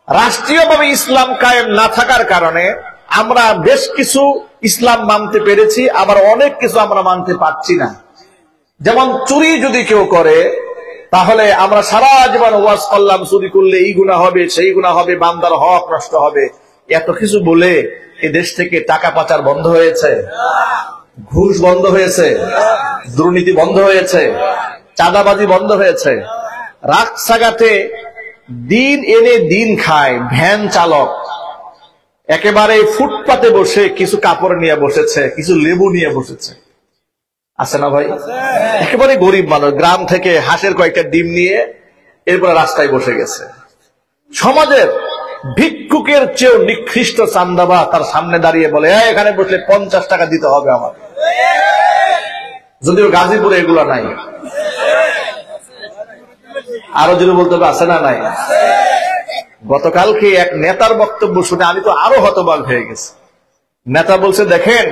রাষ্ট্রীয়ভাবে ইসলাম কায়েম না থাকার কারণে আমরা বেশ কিছু ইসলাম মানতে পেরেছি, আবার অনেক কিছু আমরা মানতে পারছি না। যেমন চুরি যদি কেউ করে, তাহলে আমরা সারা জীবন ওয়াজ করলাম চুরি করলে এই গুনাহ হবে, সেই গুনাহ হবে, বান্দার হক নষ্ট হবে, এত কিছু বলে এই দেশ থেকে টাকা পাচার বন্ধ হয়েছে, ঘুষ বন্ধ হয়েছে, দুর্নীতি বন্ধ হয়েছে, চাঁদাবাজি বন্ধ হয়েছে। রাস্তাঘাটে দিন এনে দিন খায় ভ্যান চালক একেবারে ফুটপাতে বসে কিছু কাপড় নিয়ে বসেছে, কিছু লেবু নিয়ে বসেছে, আছে না ভাই? একেবারে গরিব মানুষ, গ্রাম থেকে হাঁসের কয়েকটা ডিম নিয়ে এরপরে রাস্তায় বসে গেছে। সমাজের ভিক্ষুকের চেয়েও নিকৃষ্ট চান্দাবা তার সামনে দাঁড়িয়ে বলে, এখানে বসলে 50 টাকা দিতে হবে আমার। যদিও গাজীপুরে এগুলো নাই, আরো যদি বলতে হবে আছে না নাই? গতকালকে এক নেতার বক্তব্য শুনে আমি তো আরো হতবাক হয়ে গেছি। নেতা বলছে, দেখেন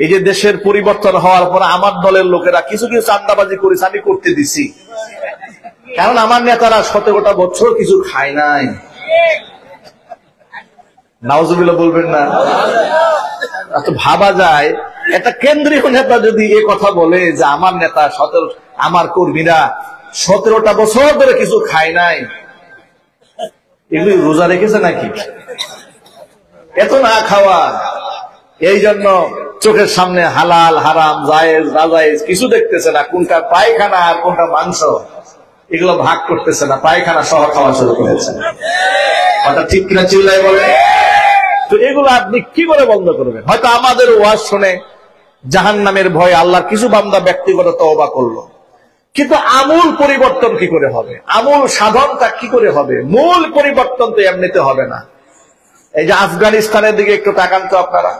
এই যে দেশের পরিবর্তন হওয়ার পর আমার দলের লোকেরা কিছু কিছু চাঁদাবাজি করেছে, আমি করতে দিছি, কারণ আমার নেতারা 17টা বছর কিছু খায় নাই। নাউজুবিল্লাহ বলবেন না? তো ভাবা যায় একটা কেন্দ্রীয় নেতা যদি এ কথা বলে যে আমার নেতা আমার কর্মীরা 17টা বছর ধরে কিছু খায় নাই, এগুলি রোজা রেখেছে নাকি? এত না খাওয়া, এই জন্য চোখের সামনে হালাল হারাম জায়েজ নাজায়েজ কিছু দেখতেছে না, কোনটা পায়খানা আর কোনটা মাংস এগুলো ভাগ করতেছে না, পায়খানা সহ খাওয়া শুরু করেছে। কথা ঠিক কিনা চিল্লাই বলে? তো এগুলো আপনি কি করে বন্ধ করবেন? হয়তো আমাদের ওয়াজ শুনে জাহান্নামের ভয় আল্লাহর কিছু বান্দা ব্যক্তিগত তওবা করলো, কিন্তু আমূল পরিবর্তন কি করে হবে? আমূল সাধনটা কি করে হবে? মূল পরিবর্তন তো এমনিতে হবে না। এই যে আফগানিস্তানের দিকে একটু তাকান তো আপনারা।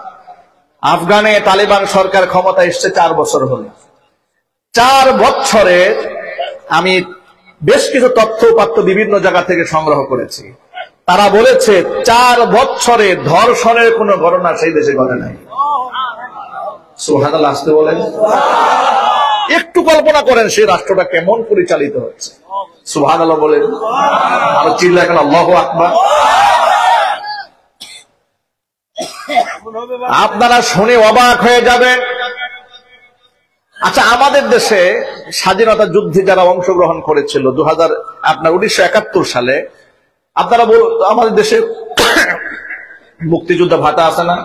আফগানে তালিবান সরকার ক্ষমতা এসছে 4 বছর হল। 4 বছরে আমি বেশ কিছু তথ্য উপাত্ত বিভিন্ন জায়গা থেকে সংগ্রহ করেছি। তারা বলেছে 4 বছরে ধর্ষণের কোন ঘটনা সেই দেশে ঘটে নাই। সুবহানাল্লাহ আসতে বলেন। একটু কল্পনা করেন সেই রাষ্ট্রটা কেমন পরিচালিত হচ্ছে। সুবহানাল্লাহ বলেন। আর চিল্লায় কেন আল্লাহু আকবার। আপনারা শুনে অবাক হয়ে যাবেন। আচ্ছা, আমাদের দেশে স্বাধীনতা যুদ্ধে যারা অংশগ্রহণ করেছিল 1971 সালে, আপনারা আমাদের দেশে মুক্তিযোদ্ধা ভাতা আছে না?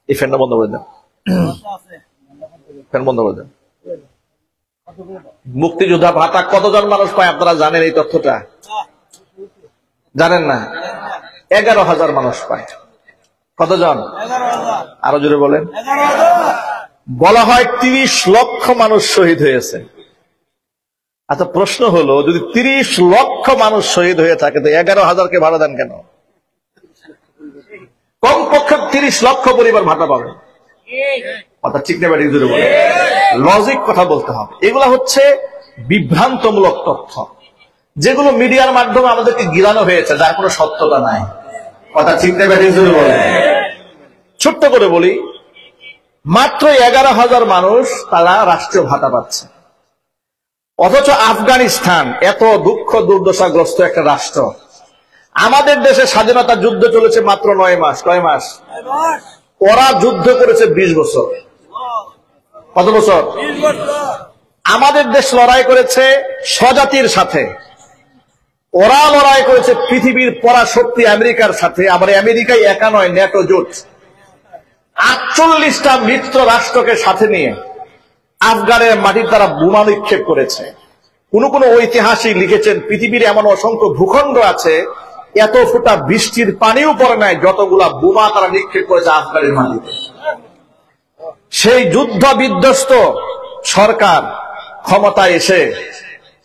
এই ফ্যানটা বন্ধ করে দেন, ফ্যান বন্ধ করে দেন। মুক্তিযোদ্ধা ভাতা কতজন মানুষ পায় আপনারা জানেন? এই তথ্যটা জানেন না? 11,000 মানুষ পায়। কতজন? আরো জোরে বলেন। বলা হয় 30 লক্ষ মানুষ শহীদ হয়েছে। আচ্ছা, প্রশ্ন হলো যদি 30 লক্ষ মানুষ শহীদ হয়ে থাকে তো 11,000কে ভাড়া দেন কেন? কমপক্ষে 30 লক্ষ পরিবার ভাতা পাবে। কথা ঠিক না ব্যাটি? জোরে বলেন। লজিক কথা বলতে হবে। এগুলা হচ্ছে বিভ্রান্তমূলক তথ্য, যেগুলো মিডিয়ার মাধ্যমে আমাদেরকে গিলানো হয়েছে, যার কোনো সত্যতা নাই। কথা ঠিক না ব্যাটি? জোরে বলেন। ছোট্ট করে বলি, মাত্র 11,000 মানুষ তারা রাষ্ট্রীয় ভাতা পাচ্ছে, অথচ আফগানিস্তান এত দুঃখ দুর্দশাগ্রস্ত একটা রাষ্ট্র। আমাদের দেশে স্বাধীনতা যুদ্ধ চলেছে মাত্র 9 মাস। কয় মাস? ওরা যুদ্ধ করেছে 20 বছর। কত বছর? 20 বছর। আমাদের দেশ লড়াই করেছে স্বজাতির সাথে, ওরা লড়াই করেছে পৃথিবীর পরাশক্তি আমেরিকার সাথে। আবার আমেরিকাই একা নয়, ন্যাটো জোট 48টা মিত্র রাষ্ট্রকে সাথে নিয়ে আফগানের মাটির তারা বোমা নিক্ষেপ করেছে। কোন কোন ঐতিহাসিক লিখেছেন পৃথিবীর এমন অসংখ্য ভূখণ্ড আছে এত ফোঁটা বৃষ্টির পানিও পড়ে নাই যতগুলা বোমা তারা নিক্ষেপ করেছে আফগানের মাটিতে। সেই যুদ্ধ বিধ্বস্ত সরকার ক্ষমতায় এসে,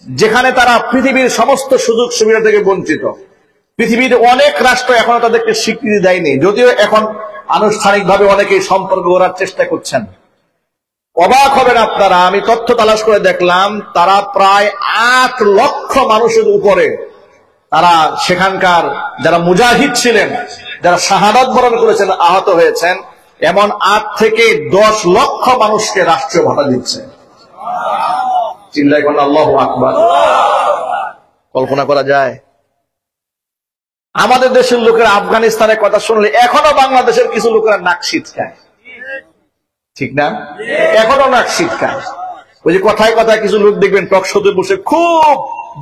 যেখানে তারা পৃথিবীর সমস্ত সুযোগ সুবিধা থেকে বঞ্চিত, পৃথিবীর অনেক রাষ্ট্র এখনো তাদেরকে স্বীকৃতি দেয়নি, যদিও এখন আনুষ্ঠানিকভাবে অনেকেই সম্পর্ক করার চেষ্টা করছেন। অবাক হবেন আপনারা, আমি তথ্য তালাশ করে দেখলাম তারা প্রায় 8 লক্ষ মানুষের উপরে তারা সেখানকার যারা মুজাহিদ ছিলেন, যারা শাহাদাত বরণ করেছেন, আহত হয়েছেন, এমন 8 থেকে 10 লক্ষ মানুষকে রাষ্ট্রীয় ভাতা দিচ্ছে। চিল্লায় কোন আল্লাহু আকবার। কল্পনা করা যায়? আমাদের দেশের লোকেরা আফগানিস্তানের কথা শুনলে এখনো বাংলাদেশের কিছু লোকেরা নাক ছিটকায়, ঠিক না? এখনো নাক ছিটকায়। ওই যে কথায় কথায় কিছু লোক দেখবেন টক শোতে বসে খুব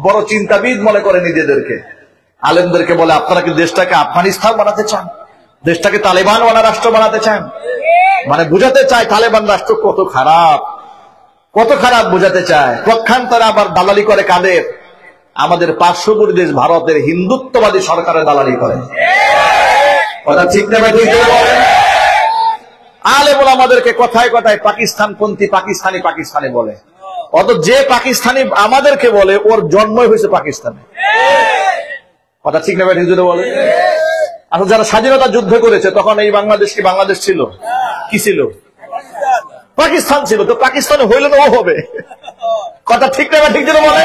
বড় চিন্তাবিদ মনে করে নিজেদেরকে, আলেমদেরকে বলে আপনারা কি দেশটাকে আফগানিস্তান বানাতে চান, দেশটাকে তালেবান রাষ্ট্র বানাতে চান? মানে বুঝাতে চায় তালেবান রাষ্ট্র কত খারাপ, কত খারাপ বোঝাতে চায়। পক্ষান্তরে আবার দালালি করে কাদের? আমাদের পার্শ্ববর্তী দেশ ভারতের হিন্দুত্ববাদী সরকারের দালালি করে। কথা ঠিক না? আলেম ওলামাদেরকে কথায় কথায় পাকিস্তানপন্থী, পাকিস্তানি পাকিস্তানি বলে। অত যে পাকিস্তানি আমাদেরকে বলে ওর জন্মই হয়েছে পাকিস্তানে। কথা ঠিক না? ঠিক বলে। আসলে যারা স্বাধীনতা যুদ্ধ করেছে তখন এই বাংলাদেশ কি বাংলাদেশ ছিল? কি ছিল? পাকিস্তান ছিল। তো পাকিস্তানে হইলে তো ও হবে। কথা ঠিক না? ঠিক বলে।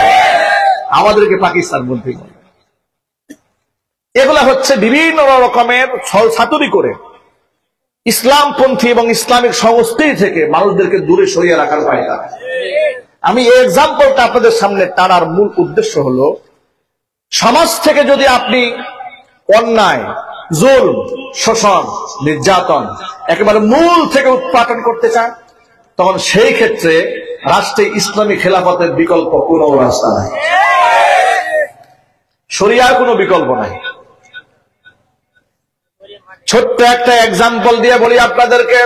আমাদেরকে পাকিস্তান বলতে বলে। এগুলা হচ্ছে বিভিন্ন রকমের ছলছাতুরি করে ইসলামপন্থী এবং ইসলামিক সংস্কৃতি থেকে মানুষদেরকে দূরে সরিয়ে রাখার পায়দা। আমি এই এক্সাম্পলটা আপনাদের সামনে টানার মূল উদ্দেশ্য হলো, সমাজ থেকে যদি আপনি অন্যায়, জুলম, শোষণ, নির্যাতন একেবারে মূল থেকে উৎপাটন করতে চান, তখন সেই ক্ষেত্রে রাষ্ট্রে ইসলামী খেলাফতের বিকল্প কোনো রাস্তা নাই, শরিয়ার কোনো বিকল্প নাই। ছোট্ট একটা এক্সাম্পল দিয়ে বলি আপনাদেরকে।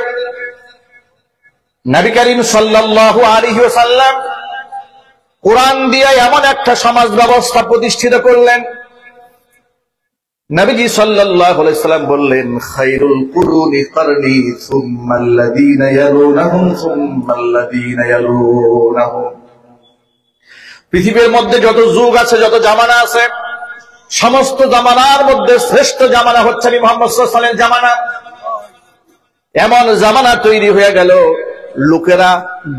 নবী করিম সাল্লাল্লাহু আলাইহি ওয়াসাল্লাম কোরআন দিয়ে এমন একটা সমাজ ব্যবস্থা প্রতিষ্ঠিত করলেন। নবীজি সাল্লাল্লাহু আলাইহি ওয়াসাল্লাম বললেন, খায়রুল কুরুনি কারনি সুম্মাল্লাযীনা ইয়ালুনাহুম সুম্মাল্লাযীনা ইয়ালুনাহুম। পৃথিবীর মধ্যে যত যুগ আছে, যত জামানা আছে, সমস্ত জামানার মধ্যে শ্রেষ্ঠ জামানা হচ্ছে নবী মুহাম্মদ সাল্লাল্লাহু আলাইহি ওয়াসাল্লামের জামানা। এমন জামানা তৈরি হয়ে গেল, লোকেরা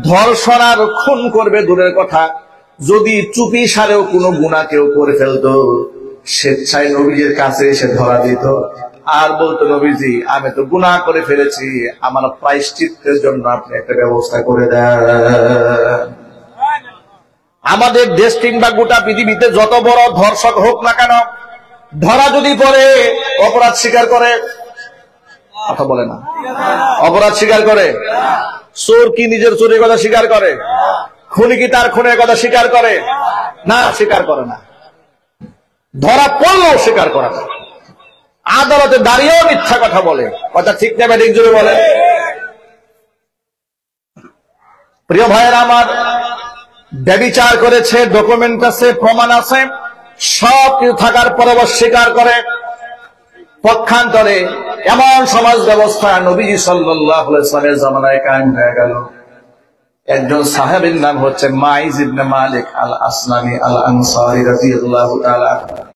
ধর্ষণ আর খুন করবে দূরের কথা, যদি চুপি সারেও কোনো গুনাহ কেউ করে ফেলতো, স্বেচ্ছায় নবীজির কাছে এসে ধরা দিত আর বলতো, নবীজি আমি তো গুনাহ করে ফেলেছি, আমার প্রায়শ্চিত্তের জন্য আপনি একটা ব্যবস্থা করে দেন। আমাদের দেশ কিংবা গোটা পৃথিবীতে যত বড় ধর্ষক হোক না কেন, ধরা যদি পড়ে অপরাধ স্বীকার করে? কথা বলে না। অপরাধ স্বীকার করে? চোর কি নিজের চোরের কথা স্বীকার করে? খুনি কি তার খুনের কথা স্বীকার করে? না, স্বীকার করে না। ধরা পড়লেও স্বীকার করে না, আদালতে দাঁড়িয়েও মিথ্যা কথা বলে। কথা ঠিক না? ঠিক জোরে বলে। প্রিয় ভাইয়েরা আমার, ব্যভিচার করেছে, ডকুমেন্ট আছে, প্রমাণ আছে, সব কিছু থাকার পরেও স্বীকার করে। পক্ষান্তরে এমন সমাজ ব্যবস্থা নবীজি সাল্লাল্লাহু আলাইহি ওয়াসাল্লামের জামানায় কায়েম হয়ে গেল। একজন সাহাবীর নাম হচ্ছে মাইজ ইবনে মালিক আল আসলামি আল আনসারী রাদিয়াল্লাহু তাআলা।